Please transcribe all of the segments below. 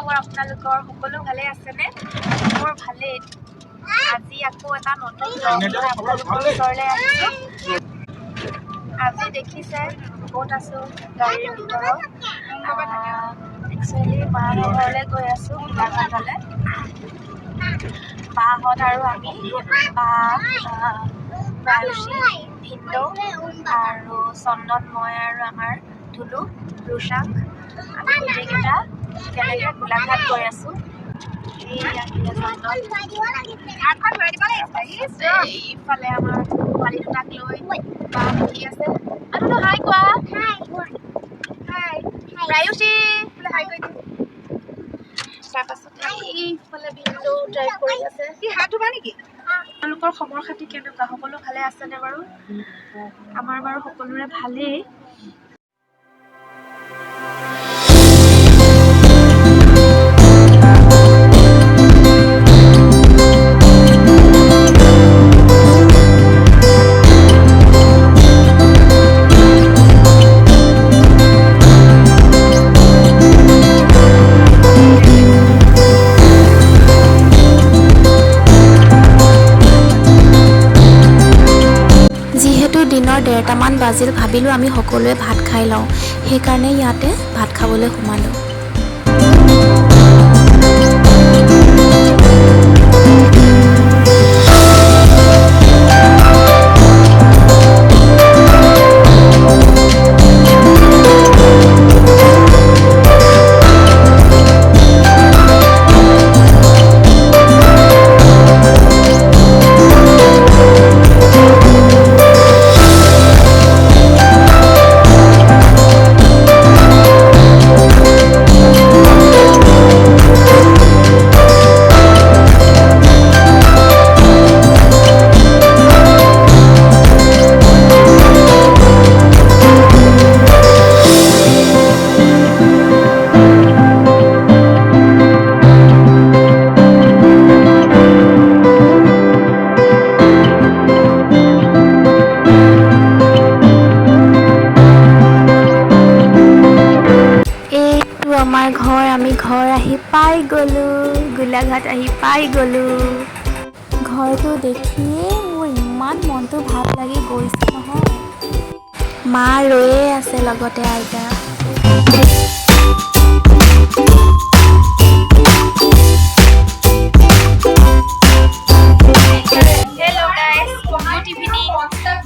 খবৰ আপোনালোকৰ সকলো ভালে আছেনে? মোৰ ভালেই। আজি আকৌ এটা নতুন ব্লগ লৈ আপোনালোকৰ ওচৰলৈ আহিছোঁ। আজি দেখিছে ক'ত আছোঁ, গাড়ীৰ ভিতৰত। একচুৱেলি মাৰ ঘৰলৈ গৈ আছোঁ, গোলাঘাটলৈ। বাহঁত আৰু আমি, বা, প্ৰায়ুষী, ভিন্দৌ আৰু চন্দন, মই আৰু আমাৰ ধুলু, ৰুচাক, আমি গোটেইকেইটা একেলগে গোলাঘাট গৈ আছোঁ। এইফালে আমাৰ পোৱালি দুটাক লৈ বা বহি আছে। আৰু হাই কোৱা, হাই প্ৰায়ুষী বোলে, হাই কৈ দিওঁ। তাৰপাছতে এইফালে ভিন্দৌ ড্ৰাইভ কৰি আছে। হাত ধুবা নেকি? আপোনালোকৰ খবৰ খাতি কেনেকুৱা? সকলো ভালে আছেনে বাৰু? আমাৰ বাৰু সকলোৰে ভালেই। দিনৰ 1:30মান বাজিল, ভাবিলোঁ আমি সকলোৱে ভাত খাই লওঁ, সেইকাৰণে ইয়াতে ভাত খাবলৈ সোমালোঁ। আমাৰ ঘৰ, আমি ঘৰ আহি পাই গ'লোঁ, গোলাঘাট আহি পাই গ'লোঁ। ঘৰটো দেখিয়ে মোৰ ইমান মনটো ভাল লাগি গৈছে নহয়। মা ৰৈয়ে আছে, লগতে আইতা।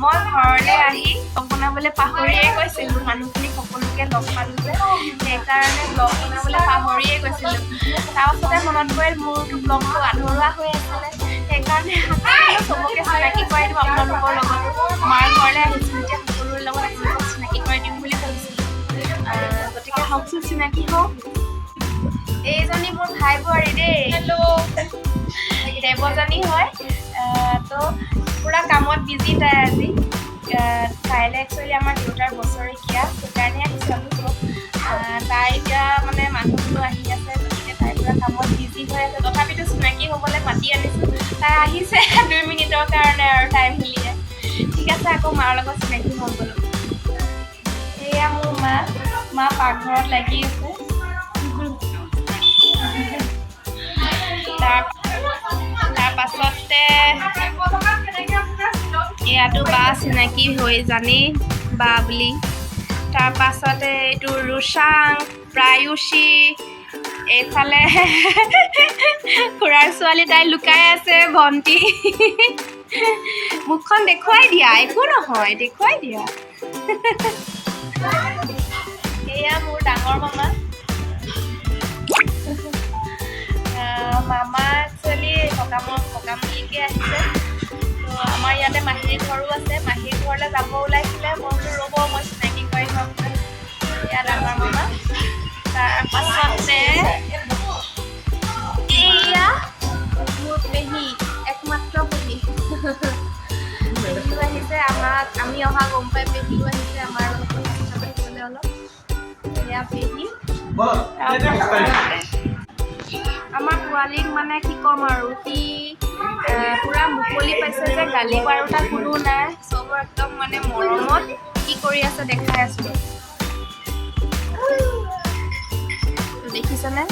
মই ঘৰলৈ আহি ব্লগ বনাবলৈ পাহৰিয়ে গৈছিলোঁ। মানুহখিনি সকলোকে লগ পালোঁ যে, সেইকাৰণে ব্লগ বনাবলৈ পাহৰিয়ে গৈছিলোঁ। তাৰপাছতে মনত পৰিল মোৰতো ব্লগটো আধৰুৱা হৈ আছিলে, সেইকাৰণে চবকে চিনাকি কৰাই দিওঁ আপোনালোকৰ লগত। মাৰ ঘৰলৈ আহিছোঁ, এতিয়া সকলোৰে লগত আপোনালোকক চিনাকি কৰাই দিম বুলি ভাবিছিলোঁ। গতিকে হওকচোন, চিনাকি হওক। এইজনী মোৰ ভাই বোৱাৰী দেই। দেৱজনী হয়। তো পুৰা কামত বিজি তাই আজি। কাইলৈ একচুৱেলি আমাৰ দেউতাৰ বছৰেকীয়া, সেইকাৰণে আহিছোঁ আমি চব। তাই এতিয়া মানে মানুহবোৰ আহি আছে, গতিকে তাই পুৰা কামত বিজি হৈ আছে। তথাপিতো চিনাকি হ'বলৈ মাতি আনিছোঁ। তাই আহিছে 2 মিনিটৰ কাৰণে আৰু টাইম মিলিয়ে। ঠিক আছে, আকৌ মাৰ লগত চিনাকি হৈ গ'লোঁ। এয়া মোৰ মা পাকঘৰত লাগি আছে। তাৰপাছতে ইয়াতো বা চিনাকি হৈ জানেই বা বুলি। তাৰপাছতে এইটো ৰুচাং, প্ৰায়ুষী, এইফালে খুৰাৰ ছোৱালী, তাই লুকাই আছে, ভণ্টি। মুখখন দেখুৱাই দিয়া, একো নহয়, দেখুৱাই দিয়া। এয়া মোৰ ডাঙৰ মামা। মামা একচুৱেলি সকামলৈকে আহিছে। তো আমাৰ ইয়াতে মাহীৰ ঘৰো আছে, মাহীৰ ঘৰলৈ যাব ওলাইছিলে। মই বোলো ৰ'ব, মই চিনাকি কৰি ল'ম। এয়া ডাঙৰ মামা। তাৰপাছতে এয়া মোৰ পেহী, একমাত্ৰ পেহী। পেহীও আহিছে, আমি অহা গম পাই পেহীও আহিছে আমাৰ লগত কথা পাতিবলৈ অলপ। এয়া পেহী। আমাৰ পোৱালীক মানে কি ক'ম আৰু, সি পুৰা মুকলি পাইছে যে, গালি পাৰোতা কোনো নাই, চব একদম মানে মৰমত কি কৰি আছে দেখাই আছোঁ। দেখিছেনে?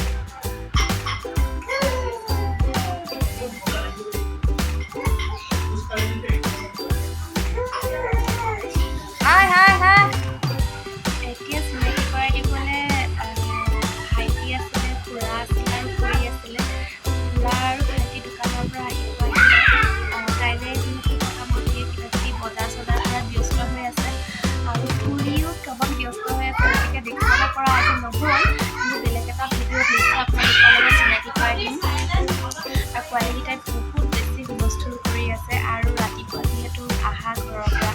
পৰা আজি নহ'ল, কিন্তু বেলেগ এটা ভিডিঅ'ত নিশ্চয় আপোনালোকৰ লগত চিনাকি কৰাই দিম। আৰু পোৱালীকেইটাই বহুত বেছি হুলস্থুল কৰি আছে, আৰু ৰাতিপুৱা যিহেতু আহা ঘৰৰ পৰা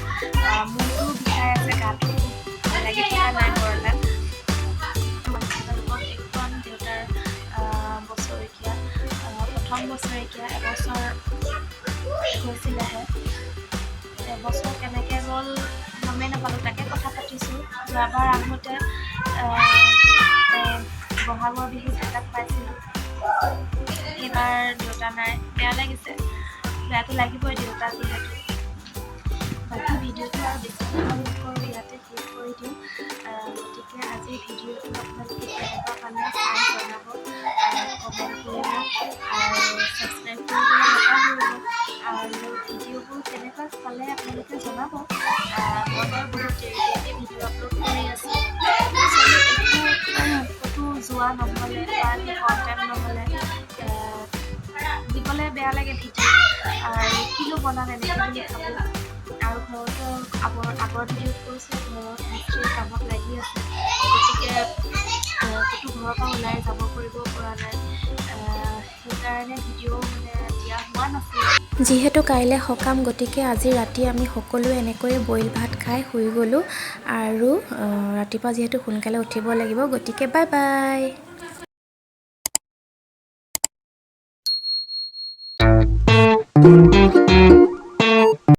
মূৰটো বিষাই আছে, গাটো ভাল লাগি থকা নাই ঘৰলৈ। আপোনালোকক দেখুৱাম দেউতাৰ বছৰেকীয়া, প্ৰথম বছৰেকীয়া, এবছৰ হৈছিলেহে। এবছৰ কেনেকৈ গ'ল গমেই নাপালোঁ, তাকে কথা পাতিছোঁ। যোৱাবাৰ আহোঁতে বহাগৰ বিহুত দেউতাক পাইছিলোঁ, এইবাৰ দেউতা নাই, বেয়া লাগিছে। বেয়াটো লাগিবই দেউতা যিহেতু। বাকী ভিডিঅ'টো আৰু বেছি দীঘল নকৰোঁ, ইয়াতে শেষ কৰি দিওঁ। গতিকে আজিৰ ভিডিঅ'টো আপোনালোকে কেনেকুৱা পালে চাই জনাব, কমেণ্ট কৰিব আৰু ছাবস্ক্ৰাইব কৰিবলৈ নাপাহৰিব। আৰু ভিডিঅ'বোৰ কেনেকুৱা পালে আপোনালোকে জনাব। মই বাৰু বহুত দেৰি ভিডিঅ' আপলোড কৰি আছোঁ, ক'তো যোৱা নহ'লে বা কণ্টেণ্ট নহ'লে দিবলৈ বেয়া লাগে ভিডিঅ', আৰু কিনো বনাম এনেকৈ বুলি ভাবোঁ। আৰু ঘৰতো আগৰ ভিডিঅ'ত কৈছোঁ ঘৰত মিস্ত্ৰীৰ কামত লাগি আছে, গতিকে ক'তো ঘৰৰ পৰা ওলাই যাব কৰিব পৰা নাই, সেইকাৰণে ভিডিঅ' মানে দিয়া হোৱা নাছিল। যিহেতু কাইলৈ সকাম, গতিকে আজি ৰাতি আমি সকলোৱে এনেকৈয়ে বইল ভাত খাই শুই গ'লোঁ। আৰু ৰাতিপুৱা যিহেতু সোনকালে উঠিব লাগিব, গতিকে বাই বাই।